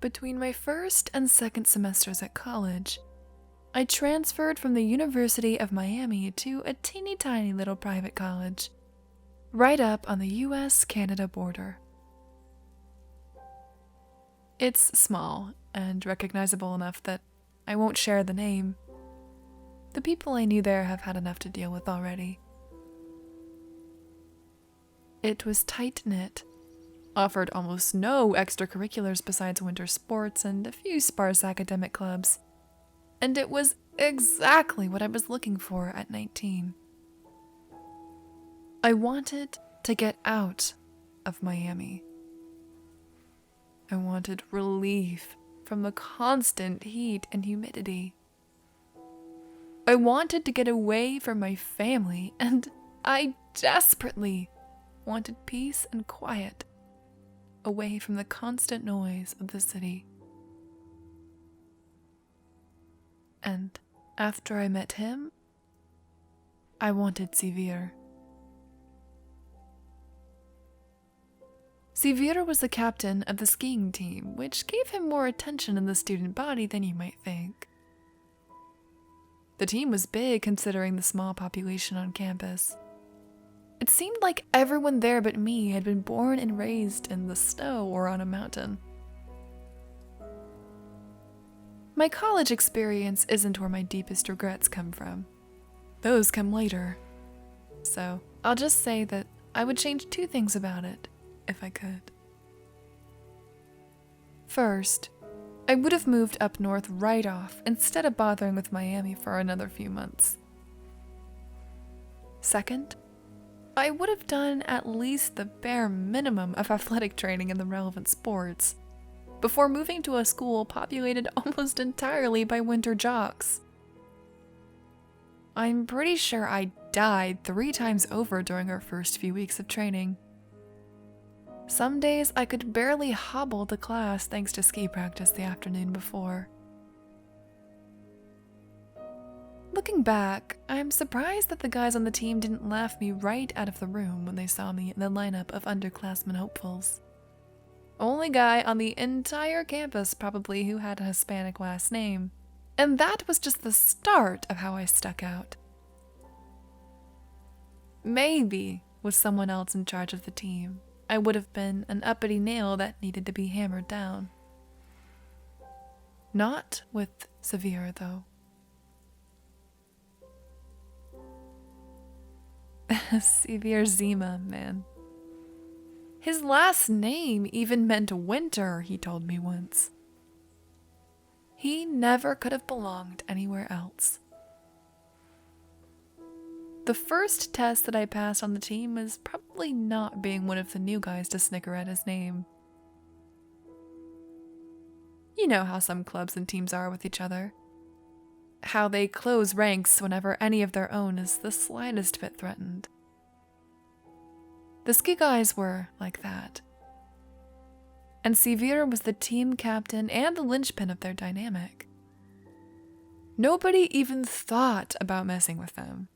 between my first and second semesters at college, I transferred from the University of Miami to a teeny tiny little private college, right up on the US-Canada border. It's small and recognizable enough that I won't share the name. The people I knew there have had enough to deal with already. It was tight-knit, offered almost no extracurriculars besides winter sports and a few sparse academic clubs, and it was exactly what I was looking for at 19. I wanted to get out of Miami. I wanted relief from the constant heat and humidity. I wanted to get away from my family, and I desperately wanted peace and quiet, away from the constant noise of the city. And after I met him, I wanted Sever. Sever was the captain of the skiing team, which gave him more attention in the student body than you might think. The team was big considering the small population on campus. It seemed like everyone there but me had been born and raised in the snow or on a mountain. My college experience isn't where my deepest regrets come from. Those come later. So I'll just say that I would change 2 things about it, if I could. First, I would have moved up north right off instead of bothering with Miami for another few months. Second, I would have done at least the bare minimum of athletic training in the relevant sports before moving to a school populated almost entirely by winter jocks. I'm pretty sure I died 3 times over during our first few weeks of training. Some days I could barely hobble to class thanks to ski practice the afternoon before. Looking back, I'm surprised that the guys on the team didn't laugh me right out of the room when they saw me in the lineup of underclassmen hopefuls. Only guy on the entire campus probably who had a Hispanic last name, and that was just the start of how I stuck out. Maybe with someone else in charge of the team, I would have been an uppity nail that needed to be hammered down. Not with Sever, though. Sever Zima, man. His last name even meant winter, he told me once. He never could have belonged anywhere else. The first test that I passed on the team was probably not being one of the new guys to snicker at his name. You know how some clubs and teams are with each other. How they close ranks whenever any of their own is the slightest bit threatened. The ski guys were like that. And Sever was the team captain and the linchpin of their dynamic. Nobody even thought about messing with them,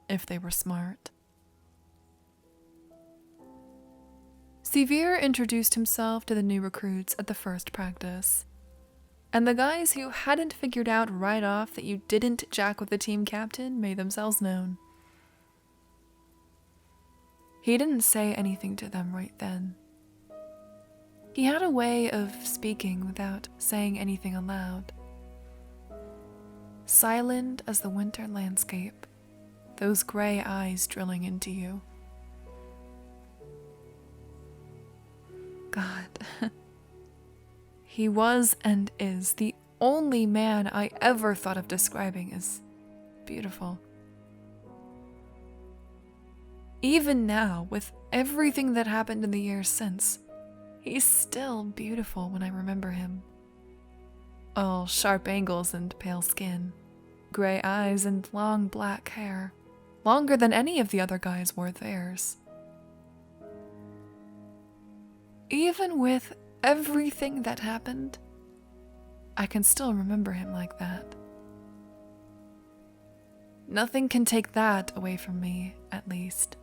if they were smart. Sever introduced himself to the new recruits at the first practice. And the guys who hadn't figured out right off that you didn't jack with the team captain made themselves known. He didn't say anything to them right then. He had a way of speaking without saying anything aloud. Silent as the winter landscape, those gray eyes drilling into you. God. He was and is the only man I ever thought of describing as beautiful. Even now, with everything that happened in the years since, he's still beautiful when I remember him. All sharp angles and pale skin, gray eyes and long black hair, longer than any of the other guys wore theirs. Even with everything that happened, I can still remember him like that. Nothing can take that away from me, at least.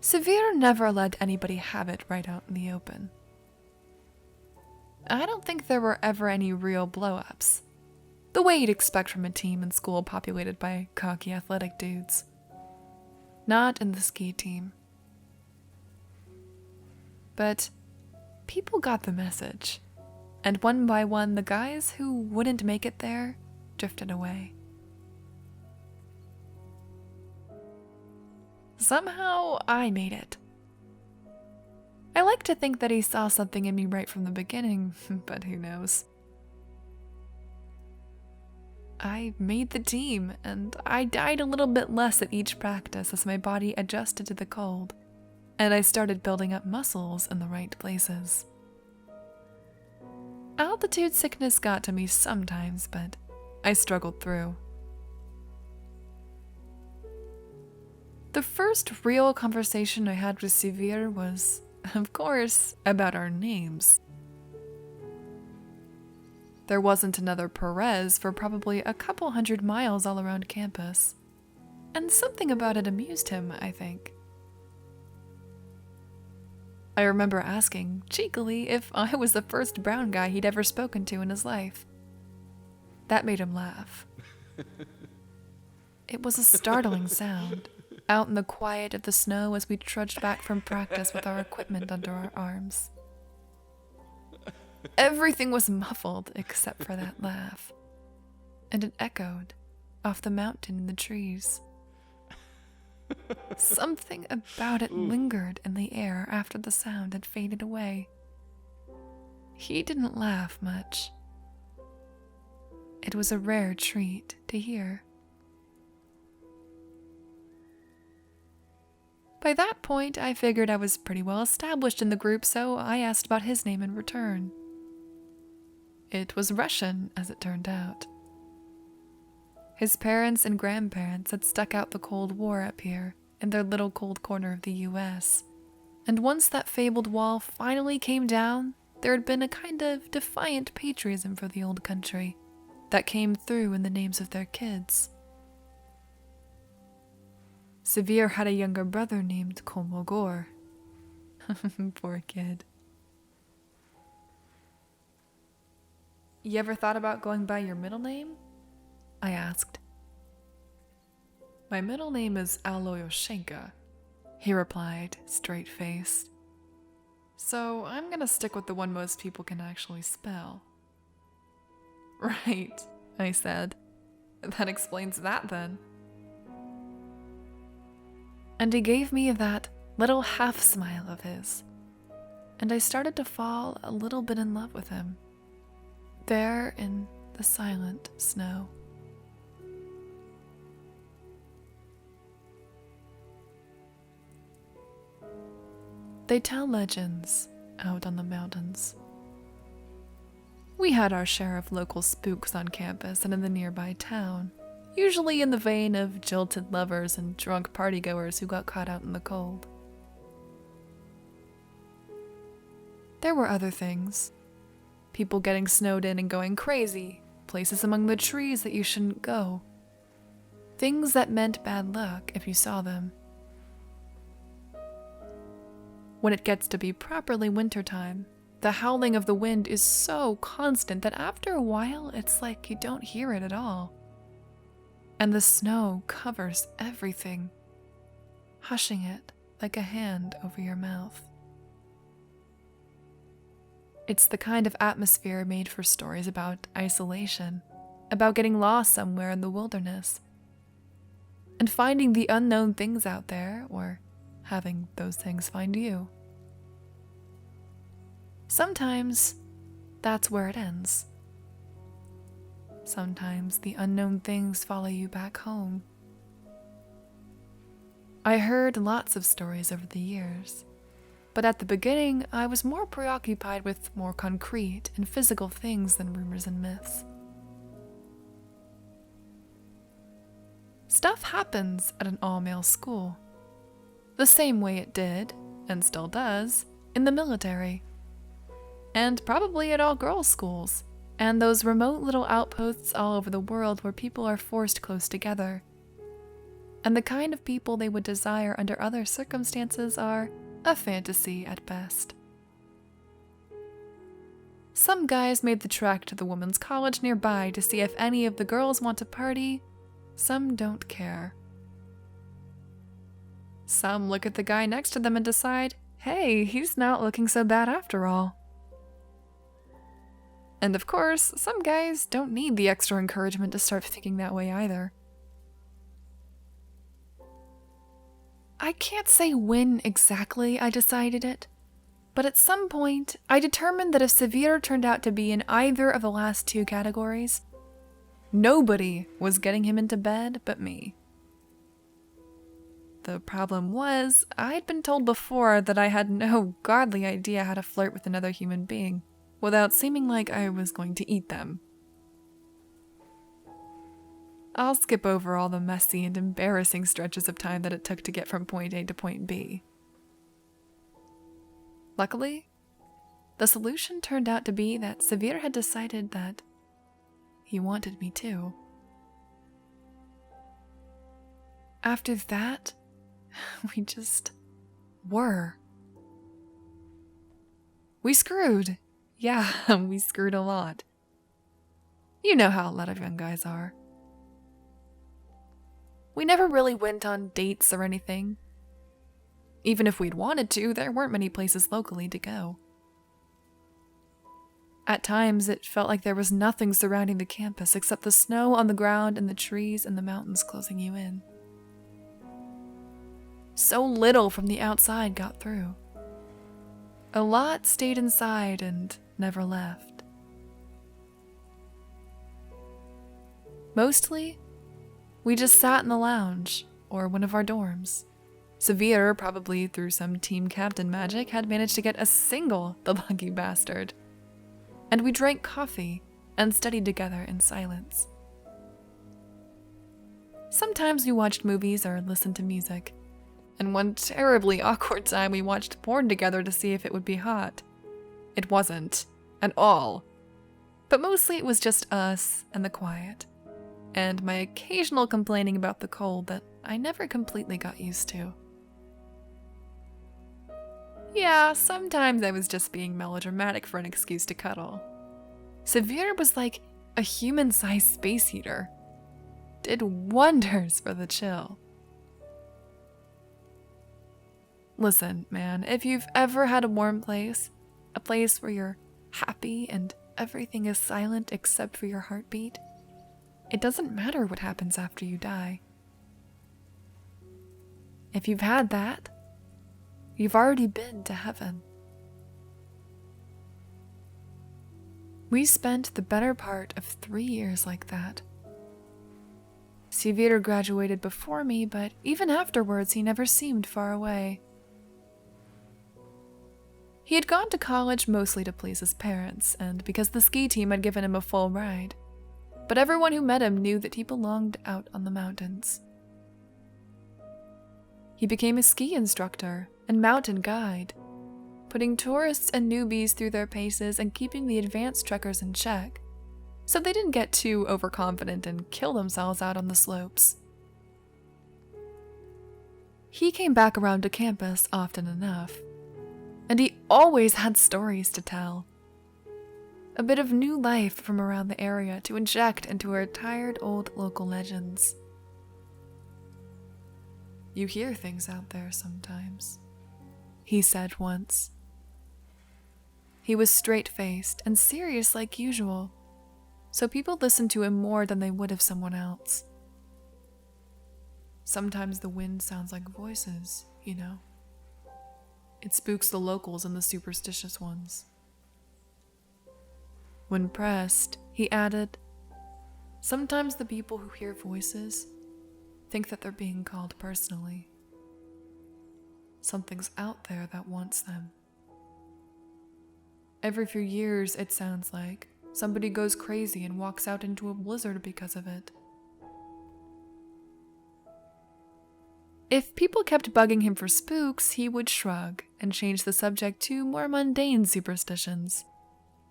Sever never let anybody have it right out in the open. I don't think there were ever any real blow-ups, the way you'd expect from a team in school populated by cocky athletic dudes. Not in the ski team. But people got the message, and one by one the guys who wouldn't make it there drifted away. Somehow, I made it. I like to think that he saw something in me right from the beginning, but who knows. I made the team, and I died a little bit less at each practice as my body adjusted to the cold, and I started building up muscles in the right places. Altitude sickness got to me sometimes, but I struggled through. The first real conversation I had with Sever was, of course, about our names. There wasn't another Perez for probably a couple 100 miles all around campus, and something about it amused him, I think. I remember asking, cheekily, if I was the first brown guy he'd ever spoken to in his life. That made him laugh. It was a startling sound, out in the quiet of the snow as we trudged back from practice with our equipment under our arms. Everything was muffled except for that laugh, and it echoed off the mountain in the trees. Something about it lingered in the air after the sound had faded away. He didn't laugh much. It was a rare treat to hear. By that point, I figured I was pretty well established in the group, so I asked about his name in return. It was Russian, as it turned out. His parents and grandparents had stuck out the Cold War up here, in their little cold corner of the US. And once that fabled wall finally came down, there had been a kind of defiant patriotism for the old country that came through in the names of their kids. Sever had a younger brother named Kolmogor. Poor kid. You ever thought about going by your middle name? I asked. My middle name is Aloyoshenka, he replied, straight-faced. So I'm gonna stick with the one most people can actually spell. Right, I said. That explains that then. And he gave me that little half-smile of his, and I started to fall a little bit in love with him, there in the silent snow. They tell legends out on the mountains. We had our share of local spooks on campus and in the nearby town, usually in the vein of jilted lovers and drunk partygoers who got caught out in the cold. There were other things. People getting snowed in and going crazy, places among the trees that you shouldn't go. Things that meant bad luck if you saw them. When it gets to be properly wintertime, the howling of the wind is so constant that after a while it's like you don't hear it at all. And the snow covers everything, hushing it like a hand over your mouth. It's the kind of atmosphere made for stories about isolation, about getting lost somewhere in the wilderness, and finding the unknown things out there, or having those things find you. Sometimes that's where it ends. Sometimes the unknown things follow you back home. I heard lots of stories over the years, but at the beginning I was more preoccupied with more concrete and physical things than rumors and myths. Stuff happens at an all-male school, the same way it did, and still does, in the military, and probably at all-girls schools, and those remote little outposts all over the world where people are forced close together. and the kind of people they would desire under other circumstances are a fantasy at best. Some guys made the trek to the women's college nearby to see if any of the girls want to party. Some don't care. Some look at the guy next to them and decide, hey, he's not looking so bad after all. And of course, some guys don't need the extra encouragement to start thinking that way either. I can't say when exactly I decided it, but at some point, I determined that if Sever turned out to be in either of the last two categories, nobody was getting him into bed but me. The problem was, I'd been told before that I had no godly idea how to flirt with another human being without seeming like I was going to eat them. I'll skip over all the messy and embarrassing stretches of time that it took to get from point A to point B. Luckily, the solution turned out to be that Sever had decided that he wanted me too. After that, we just were. We screwed. Yeah, we screwed a lot. You know how a lot of young guys are. We never really went on dates or anything. Even if we'd wanted to, there weren't many places locally to go. At times, it felt like there was nothing surrounding the campus except the snow on the ground and the trees and the mountains closing you in. So little from the outside got through. A lot stayed inside and never left. Mostly, we just sat in the lounge or one of our dorms. Sever, probably through some team captain magic, had managed to get a single, the lucky bastard. And we drank coffee and studied together in silence. Sometimes we watched movies or listened to music. And one terribly awkward time we watched porn together to see if it would be hot. It wasn't, at all. But mostly it was just us and the quiet. And my occasional complaining about the cold that I never completely got used to. Yeah, sometimes I was just being melodramatic for an excuse to cuddle. Sever was like a human-sized space heater. Did wonders for the chill. Listen, man, if you've ever had a warm place, a place where you're happy and everything is silent except for your heartbeat, it doesn't matter what happens after you die. If you've had that, you've already been to heaven. We spent the better part of 3 years like that. Sever graduated before me, but even afterwards he never seemed far away. He had gone to college mostly to please his parents, and because the ski team had given him a full ride. But everyone who met him knew that he belonged out on the mountains. He became a ski instructor and mountain guide, putting tourists and newbies through their paces and keeping the advanced trekkers in check, so they didn't get too overconfident and kill themselves out on the slopes. He came back around to campus often enough, and he always had stories to tell. A bit of new life from around the area to inject into our tired old local legends. You hear things out there sometimes, he said once. He was straight-faced and serious like usual, so people listened to him more than they would of someone else. Sometimes the wind sounds like voices, you know. It spooks the locals and the superstitious ones. When pressed, he added, sometimes the people who hear voices think that they're being called personally. Something's out there that wants them. Every few years, it sounds like, somebody goes crazy and walks out into a blizzard because of it. If people kept bugging him for spooks, he would shrug and change the subject to more mundane superstitions.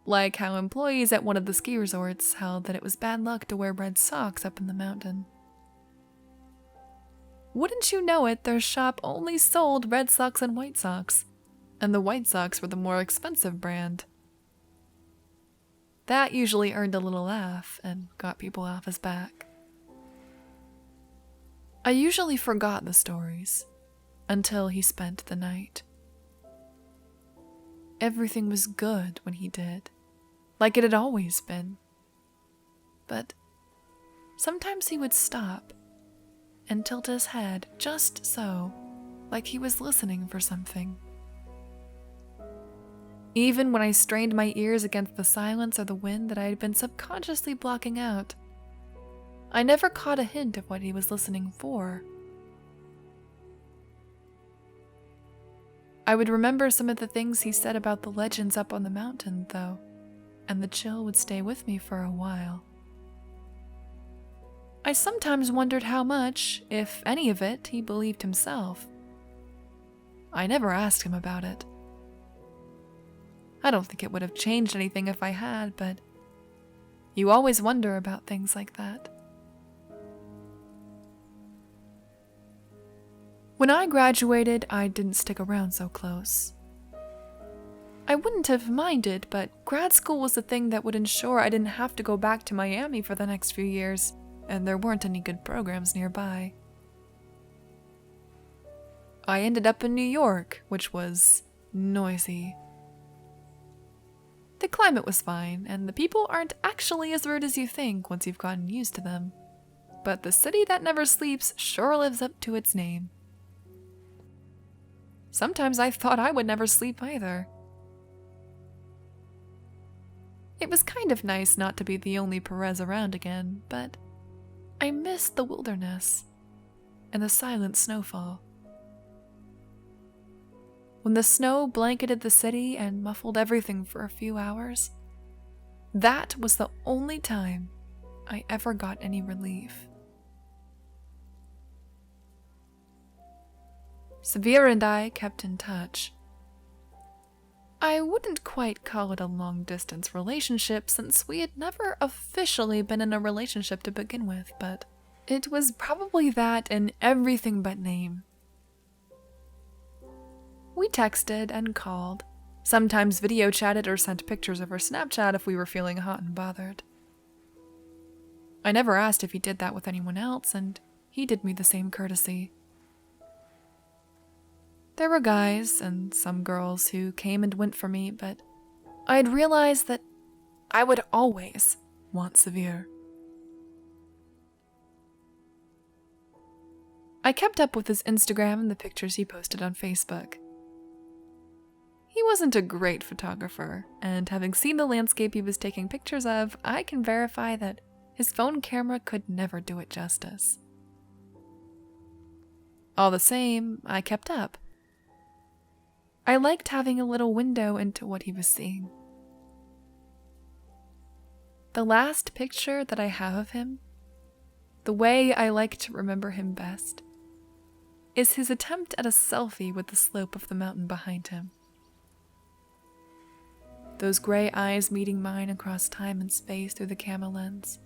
Like how employees at one of the ski resorts held that it was bad luck to wear red socks up in the mountain. Wouldn't you know it, their shop only sold Red Sox and White Sox, and the White Sox were the more expensive brand. That usually earned a little laugh and got people off his back. I usually forgot the stories until he spent the night. Everything was good when he did, like it had always been. But sometimes he would stop and tilt his head just so, like he was listening for something. Even when I strained my ears against the silence or the wind that I had been subconsciously blocking out, I never caught a hint of what he was listening for. I would remember some of the things he said about the legends up on the mountain, though, and the chill would stay with me for a while. I sometimes wondered how much, if any of it, he believed himself. I never asked him about it. I don't think it would have changed anything if I had, but you always wonder about things like that. When I graduated, I didn't stick around so close. I wouldn't have minded, but grad school was the thing that would ensure I didn't have to go back to Miami for the next few years, and there weren't any good programs nearby. I ended up in New York, which was noisy. The climate was fine, and the people aren't actually as rude as you think once you've gotten used to them. But the city that never sleeps sure lives up to its name. Sometimes I thought I would never sleep either. It was kind of nice not to be the only Perez around again, but I missed the wilderness and the silent snowfall. When the snow blanketed the city and muffled everything for a few hours, that was the only time I ever got any relief. Sever and I kept in touch. I wouldn't quite call it a long-distance relationship since we had never officially been in a relationship to begin with, but it was probably that in everything but name. We texted and called, sometimes video chatted or sent pictures of our Snapchat if we were feeling hot and bothered. I never asked if he did that with anyone else, and he did me the same courtesy. There were guys and some girls who came and went for me, but I had realized that I would always want Sever. I kept up with his Instagram and the pictures he posted on Facebook. He wasn't a great photographer, and having seen the landscape he was taking pictures of, I can verify that his phone camera could never do it justice. All the same, I kept up. I liked having a little window into what he was seeing. The last picture that I have of him, the way I like to remember him best, is his attempt at a selfie with the slope of the mountain behind him. Those gray eyes meeting mine across time and space through the camera lens.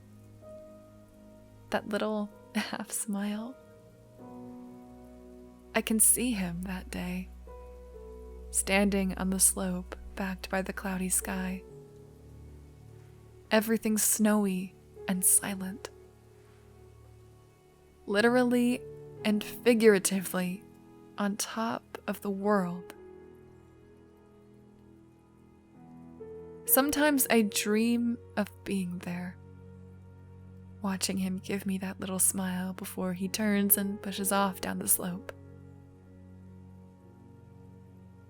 That little half smile. I can see him that day, standing on the slope, backed by the cloudy sky. Everything snowy and silent. Literally and figuratively on top of the world. Sometimes I dream of being there, watching him give me that little smile before he turns and pushes off down the slope.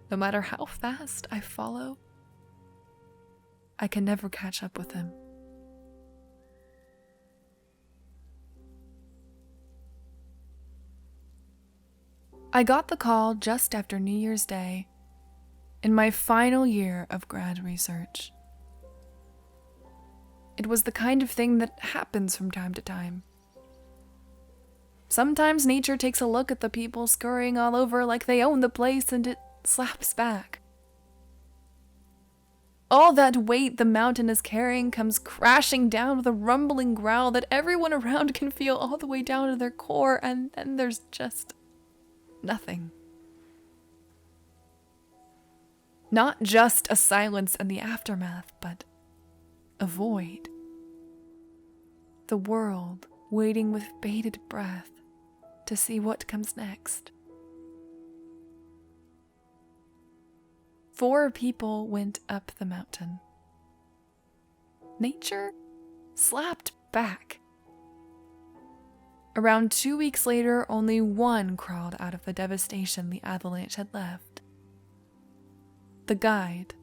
No matter how fast I follow, I can never catch up with him. I got the call just after New Year's Day, in my final year of grad research. It was the kind of thing that happens from time to time. Sometimes nature takes a look at the people scurrying all over like they own the place and it slaps back. All that weight the mountain is carrying comes crashing down with a rumbling growl that everyone around can feel all the way down to their core, and then there's just nothing. Not just a silence in the aftermath, but a void. The world waiting with bated breath to see what comes next. 4 people went up the mountain. Nature slapped back. Around 2 weeks later, only 1 crawled out of the devastation the avalanche had left. The guide,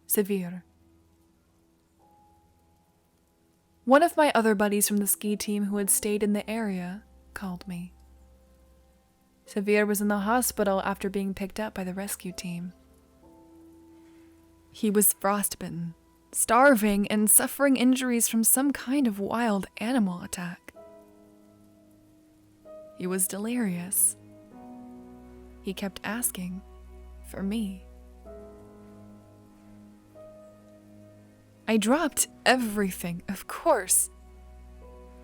Sever. One of my other buddies from the ski team who had stayed in the area called me. Sever was in the hospital after being picked up by the rescue team. He was frostbitten, starving, and suffering injuries from some kind of wild animal attack. He was delirious. He kept asking for me. I dropped everything, of course.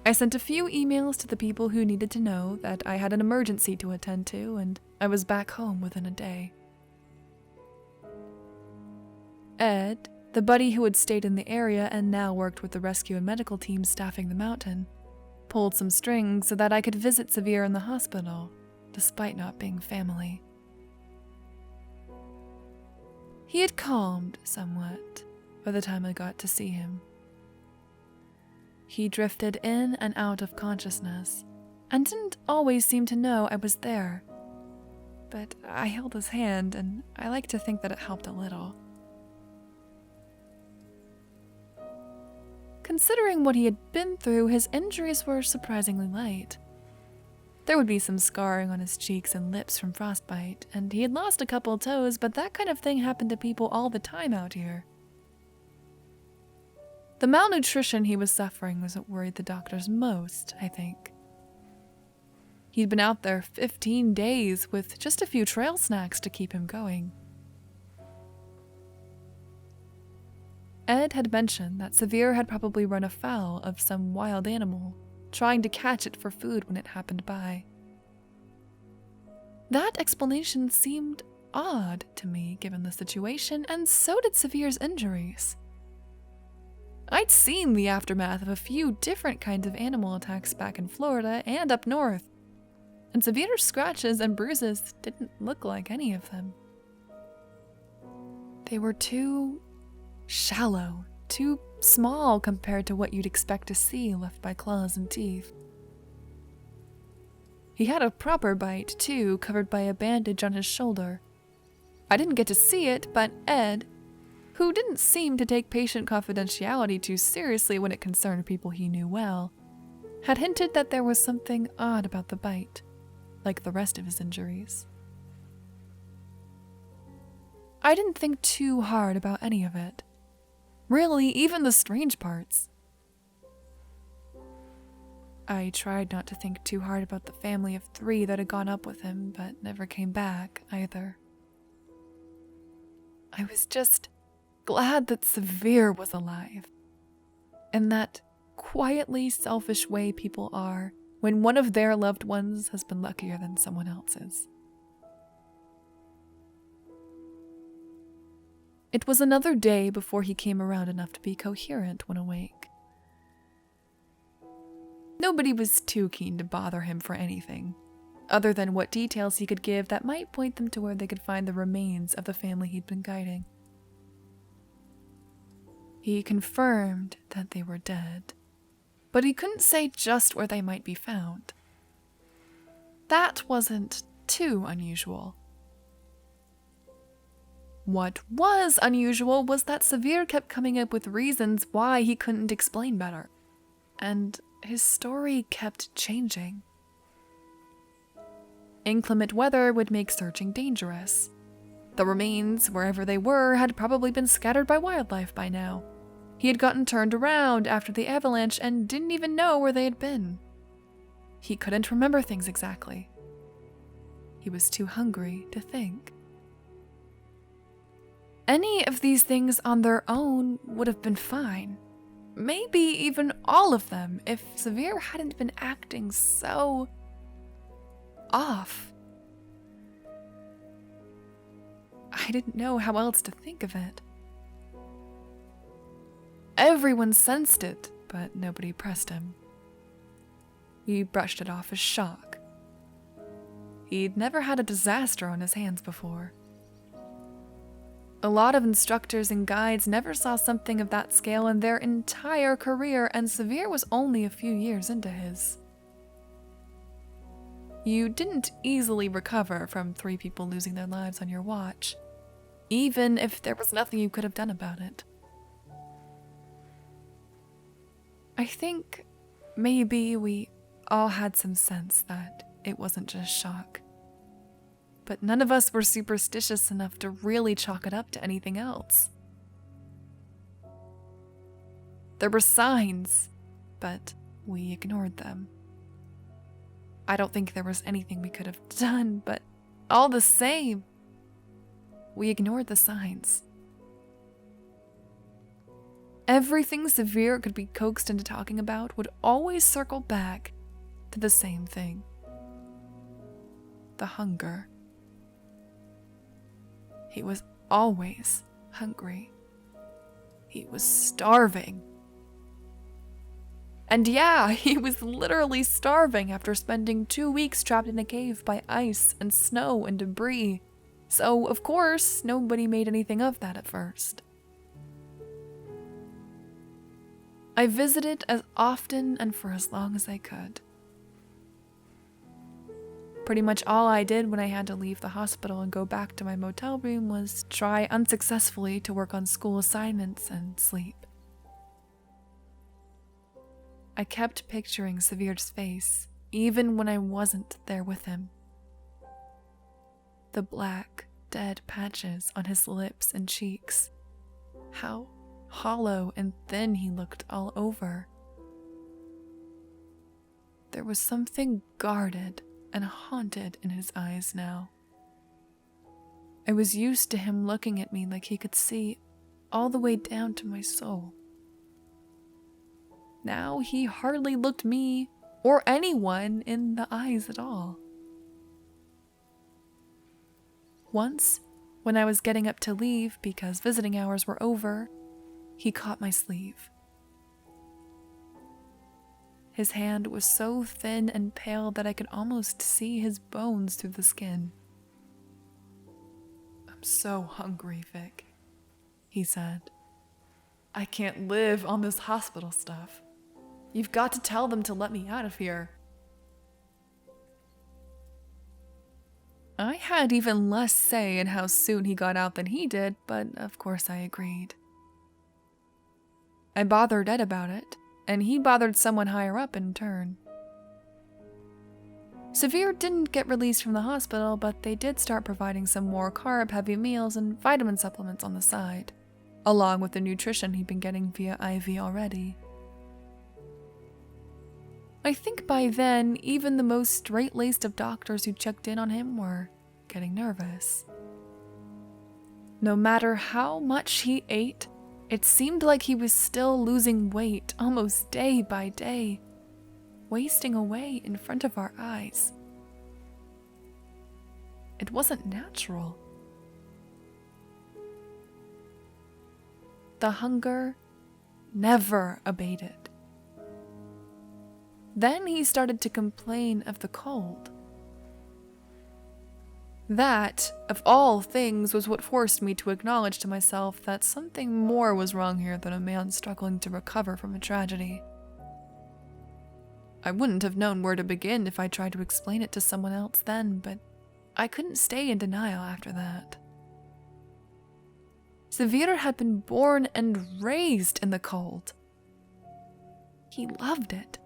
I sent a few emails to the people who needed to know that I had an emergency to attend to, and I was back home within a day. Ed, the buddy who had stayed in the area and now worked with the rescue and medical teams staffing the mountain, pulled some strings so that I could visit Sever in the hospital, despite not being family. He had calmed somewhat by the time I got to see him. He drifted in and out of consciousness, and didn't always seem to know I was there. But I held his hand, and I like to think that it helped a little. Considering what he had been through, his injuries were surprisingly light. There would be some scarring on his cheeks and lips from frostbite, and he had lost a couple toes, but that kind of thing happened to people all the time out here. The malnutrition he was suffering was what worried the doctors most, I think. He'd been out there 15 days with just a few trail snacks to keep him going. Ed had mentioned that Sever had probably run afoul of some wild animal, trying to catch it for food when it happened by. That explanation seemed odd to me given the situation, and so did Sever's injuries. I'd seen the aftermath of a few different kinds of animal attacks back in Florida and up north, and Sever's scratches and bruises didn't look like any of them. They were too shallow, too small compared to what you'd expect to see left by claws and teeth. He had a proper bite, too, covered by a bandage on his shoulder. I didn't get to see it, but Ed, who didn't seem to take patient confidentiality too seriously when it concerned people he knew well, had hinted that there was something odd about the bite, like the rest of his injuries. I didn't think too hard about any of it. Really, even the strange parts. I tried not to think too hard about the family of 3 that had gone up with him, but never came back, either. I was just glad that Sever was alive. In that quietly selfish way people are when one of their loved ones has been luckier than someone else's. It was another day before he came around enough to be coherent when awake. Nobody was too keen to bother him for anything, other than what details he could give that might point them to where they could find the remains of the family he'd been guiding. He confirmed that they were dead, but he couldn't say just where they might be found. That wasn't too unusual. What was unusual was that Sever kept coming up with reasons why he couldn't explain better, and his story kept changing. Inclement weather would make searching dangerous. The remains, wherever they were, had probably been scattered by wildlife by now. He had gotten turned around after the avalanche and didn't even know where they had been. He couldn't remember things exactly. He was too hungry to think. Any of these things on their own would have been fine. Maybe even all of them if Sever hadn't been acting so off. I didn't know how else to think of it. Everyone sensed it, but nobody pressed him. He brushed it off as shock. He'd never had a disaster on his hands before. A lot of instructors and guides never saw something of that scale in their entire career, and Sever was only a few years into his. You didn't easily recover from 3 people losing their lives on your watch, even if there was nothing you could have done about it. I think maybe we all had some sense that it wasn't just shock. But none of us were superstitious enough to really chalk it up to anything else. There were signs, but we ignored them. I don't think there was anything we could have done, but all the same, we ignored the signs. Everything Sever could be coaxed into talking about would always circle back to the same thing: the hunger. He was always hungry. He was starving. And yeah, he was literally starving after spending 2 weeks trapped in a cave by ice and snow and debris. So, of course, nobody made anything of that at first. I visited as often and for as long as I could. Pretty much all I did when I had to leave the hospital and go back to my motel room was try unsuccessfully to work on school assignments and sleep. I kept picturing Sever's face, even when I wasn't there with him. The black, dead patches on his lips and cheeks. How hollow and thin he looked all over. There was something guarded and haunted in his eyes now. I was used to him looking at me like he could see all the way down to my soul. Now he hardly looked me or anyone in the eyes at all. Once, when I was getting up to leave because visiting hours were over, he caught my sleeve. His hand was so thin and pale that I could almost see his bones through the skin. "I'm so hungry, Vic," he said. "I can't live on this hospital stuff. You've got to tell them to let me out of here." I had even less say in how soon he got out than he did, but of course I agreed. I bothered Ed about it, and he bothered someone higher up in turn. Sever didn't get released from the hospital, but they did start providing some more carb-heavy meals and vitamin supplements on the side, along with the nutrition he'd been getting via IV already. I think by then, even the most straight-laced of doctors who checked in on him were getting nervous. No matter how much he ate, it seemed like he was still losing weight almost day by day, wasting away in front of our eyes. It wasn't natural. The hunger never abated. Then he started to complain of the cold. That, of all things, was what forced me to acknowledge to myself that something more was wrong here than a man struggling to recover from a tragedy. I wouldn't have known where to begin if I tried to explain it to someone else then, but I couldn't stay in denial after that. Sever had been born and raised in the cold. He loved it,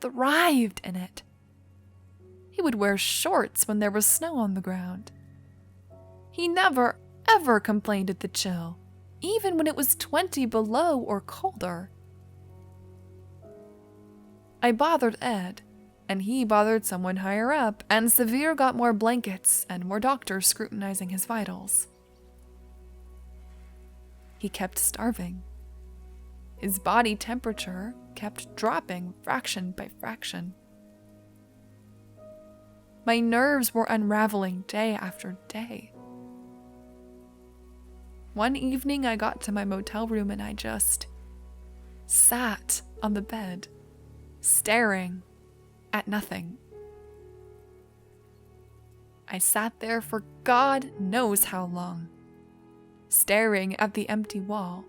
thrived in it. He would wear shorts when there was snow on the ground. He never, ever complained at the chill, even when it was 20 below or colder. I bothered Ed, and he bothered someone higher up, and Sever got more blankets and more doctors scrutinizing his vitals. he kept starving. His body temperature kept dropping fraction by fraction. My nerves were unraveling day after day. One evening I got to my motel room and I just sat on the bed, staring at nothing. I sat there for God knows how long, staring at the empty wall.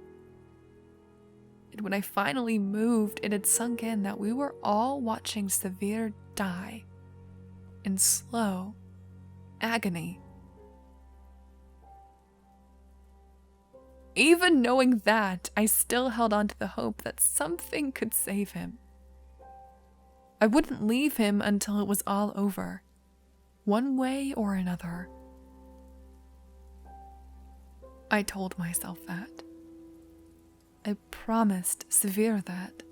And when I finally moved, it had sunk in that we were all watching Sever die in slow agony. Even knowing that, I still held on to the hope that something could save him. I wouldn't leave him until it was all over, one way or another. I told myself that. I promised Sever that.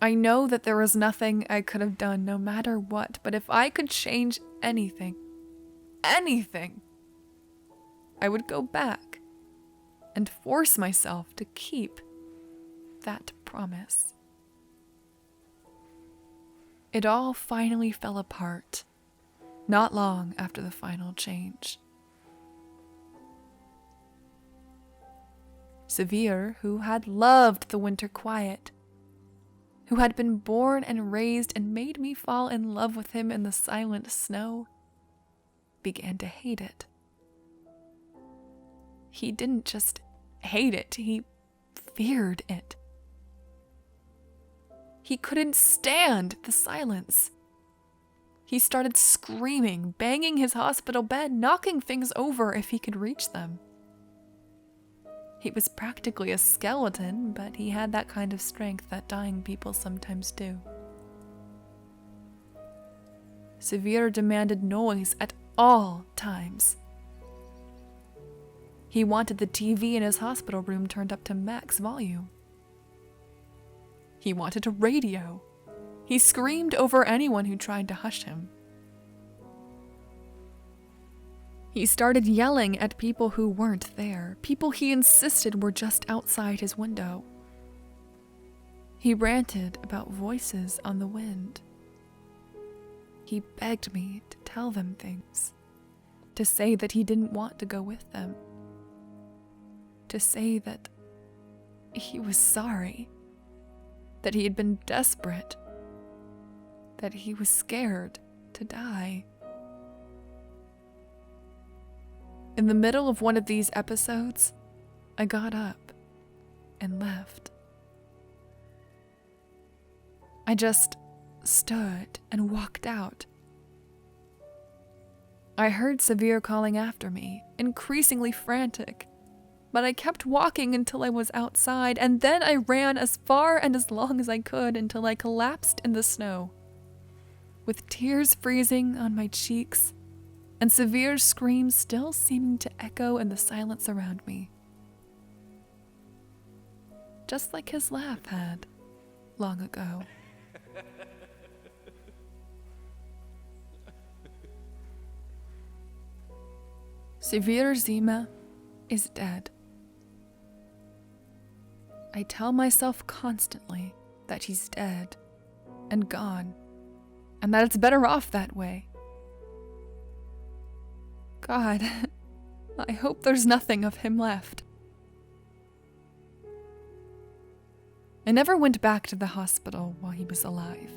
I know that there was nothing I could have done no matter what, but if I could change anything, I would go back and force myself to keep that promise. It all finally fell apart, not long after the final change. Sever, who had loved the winter quiet, who had been born and raised and made me fall in love with him in the silent snow, began to hate it. He didn't just hate it, he feared it. He couldn't stand the silence. He started screaming, banging his hospital bed, knocking things over if he could reach them. He was practically a skeleton, but he had that kind of strength that dying people sometimes do. Sever demanded noise at all times. He wanted the TV in his hospital room turned up to max volume. He wanted a radio. He screamed over anyone who tried to hush him. He started yelling at people who weren't there, people he insisted were just outside his window. He ranted about voices on the wind. He begged me to tell them things, to say that he didn't want to go with them, to say that he was sorry, that he had been desperate, that he was scared to die. In the middle of one of these episodes, I got up and left. I just stood and walked out. I heard Sever calling after me, increasingly frantic, but I kept walking until I was outside, and then I ran as far and as long as I could until I collapsed in the snow, with tears freezing on my cheeks and Sever's screams still seeming to echo in the silence around me. Just like his laugh had long ago. Sever Zima is dead. I tell myself constantly that he's dead and gone, and that it's better off that way. God, I hope there's nothing of him left. I never went back to the hospital while he was alive.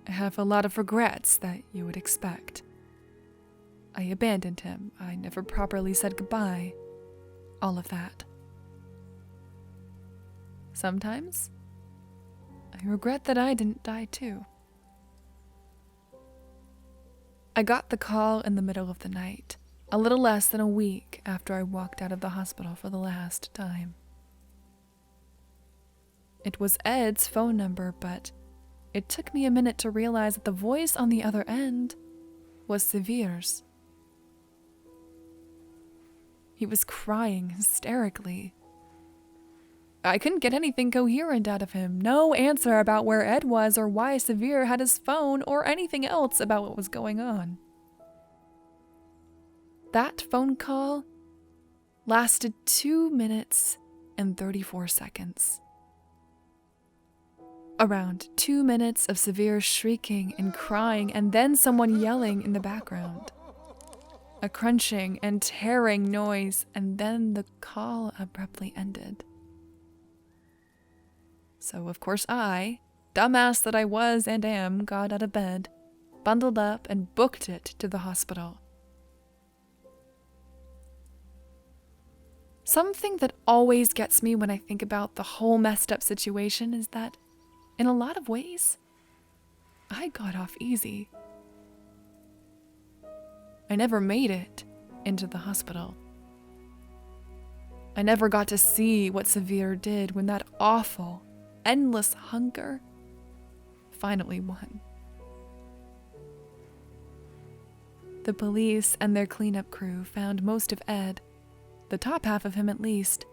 I have a lot of regrets that you would expect. I abandoned him. I never properly said goodbye. All of that. Sometimes, I regret that I didn't die too. I got the call in the middle of the night, a little less than a week after I walked out of the hospital for the last time. It was Ed's phone number, but it took me a minute to realize that the voice on the other end was Sever's. He was crying hysterically. I couldn't get anything coherent out of him. No answer about where Ed was or why Sever had his phone or anything else about what was going on. That phone call lasted 2 minutes and 34 seconds. Around 2 minutes of severe shrieking and crying, and then someone yelling in the background. A crunching and tearing noise, and then the call abruptly ended. So, of course, I, dumbass that I was and am, got out of bed, bundled up, and booked it to the hospital. Something that always gets me when I think about the whole messed up situation is that, in a lot of ways, I got off easy. I never made it into the hospital. I never got to see what Sever did when that awful, endless hunger finally won. The police and their cleanup crew found most of Ed, the top half of him at least,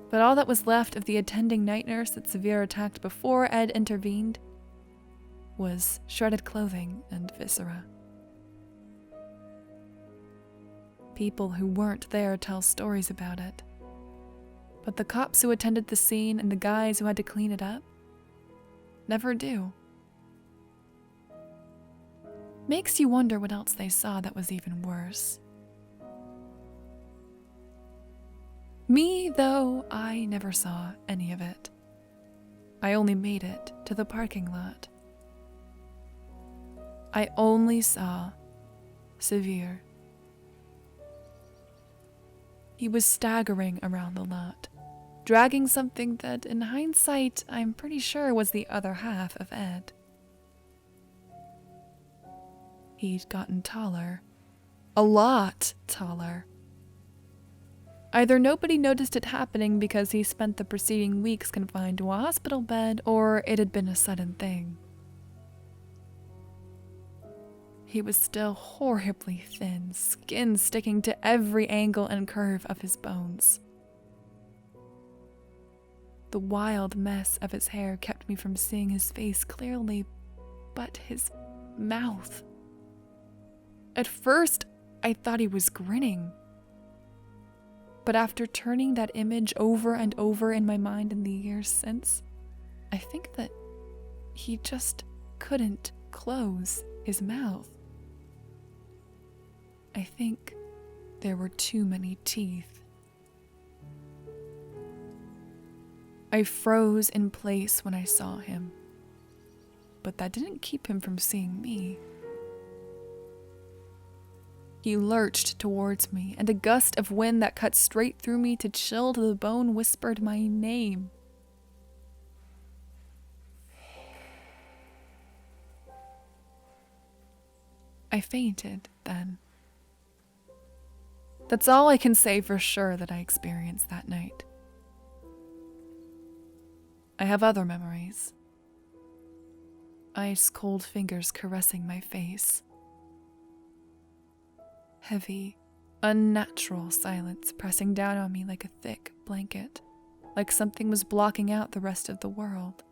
but all that was left of the attending night nurse that Sever attacked before Ed intervened was shredded clothing and viscera. People who weren't there tell stories about it, but the cops who attended the scene and the guys who had to clean it up never do. Makes you wonder what else they saw that was even worse. Me, though, I never saw any of it. I only made it to the parking lot. I only saw Sever. He was staggering around the lot, dragging something that, in hindsight, I'm pretty sure was the other half of Ed. He'd gotten taller. A lot taller. Either nobody noticed it happening because he spent the preceding weeks confined to a hospital bed, or it had been a sudden thing. He was still horribly thin, skin sticking to every angle and curve of his bones. The wild mess of his hair kept me from seeing his face clearly, but his mouth. At first, I thought he was grinning. But after turning that image over and over in my mind in the years since, I think that he just couldn't close his mouth. I think there were too many teeth. I froze in place when I saw him, but that didn't keep him from seeing me. He lurched towards me, and a gust of wind that cut straight through me to chill to the bone whispered my name. I fainted then. That's all I can say for sure that I experienced that night. I have other memories. Ice-cold fingers caressing my face. Heavy, unnatural silence pressing down on me like a thick blanket, like something was blocking out the rest of the world.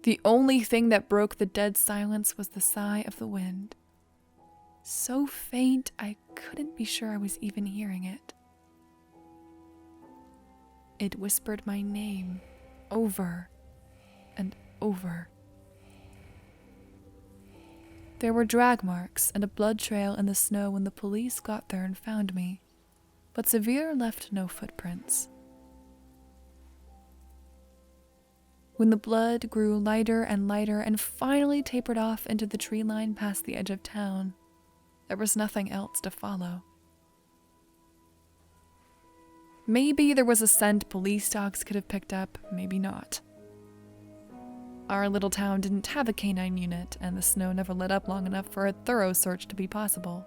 The only thing that broke the dead silence was the sigh of the wind. So faint, I couldn't be sure I was even hearing it. It whispered my name over and over. There were drag marks and a blood trail in the snow when the police got there and found me, but Sever left no footprints. When the blood grew lighter and lighter and finally tapered off into the tree line past the edge of town, there was nothing else to follow. Maybe there was a scent police dogs could have picked up, maybe not. Our little town didn't have a canine unit, and the snow never let up long enough for a thorough search to be possible,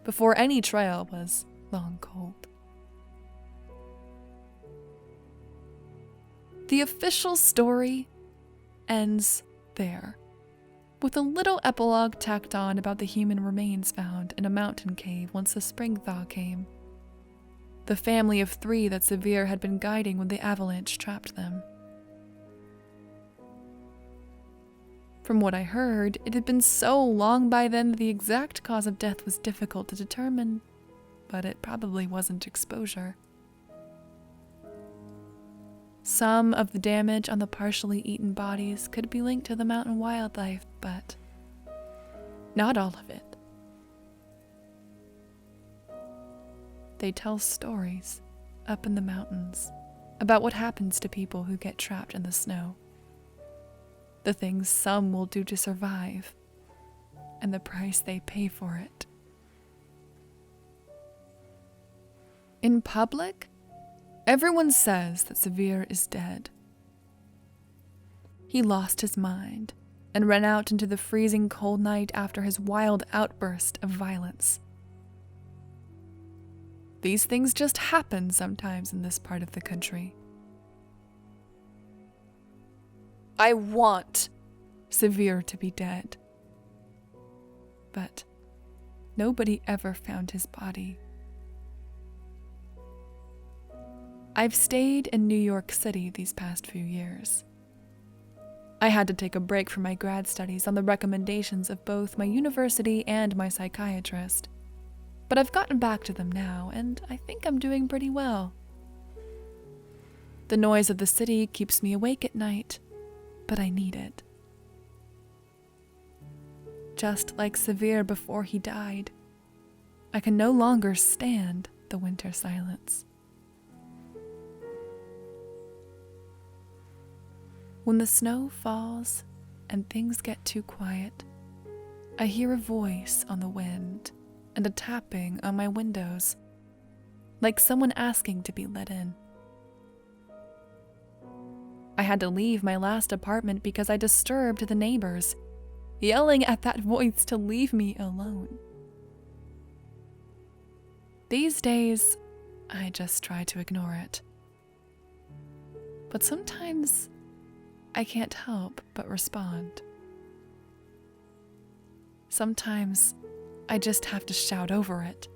before any trail was long cold. The official story ends there, with a little epilogue tacked on about the human remains found in a mountain cave once the spring thaw came. The family of 3 that Sever had been guiding when the avalanche trapped them. From what I heard, it had been so long by then that the exact cause of death was difficult to determine, but it probably wasn't exposure. Some of the damage on the partially eaten bodies could be linked to the mountain wildlife, but not all of it. They tell stories up in the mountains about what happens to people who get trapped in the snow, the things some will do to survive, and the price they pay for it. In public, everyone says that Sever is dead. He lost his mind and ran out into the freezing cold night after his wild outburst of violence. These things just happen sometimes in this part of the country. I want Sever to be dead. But nobody ever found his body. I've stayed in New York City these past few years. I had to take a break from my grad studies on the recommendations of both my university and my psychiatrist, but I've gotten back to them now, and I think I'm doing pretty well. The noise of the city keeps me awake at night, but I need it. Just like Sever before he died, I can no longer stand the winter silence. When the snow falls and things get too quiet, I hear a voice on the wind and a tapping on my windows, like someone asking to be let in. I had to leave my last apartment because I disturbed the neighbors, yelling at that voice to leave me alone. These days, I just try to ignore it. But sometimes I can't help but respond. Sometimes I just have to shout over it,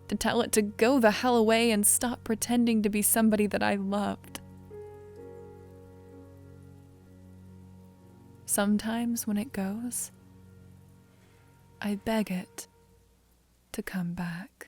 to tell it to go the hell away and stop pretending to be somebody that I loved. Sometimes when it goes, I beg it to come back.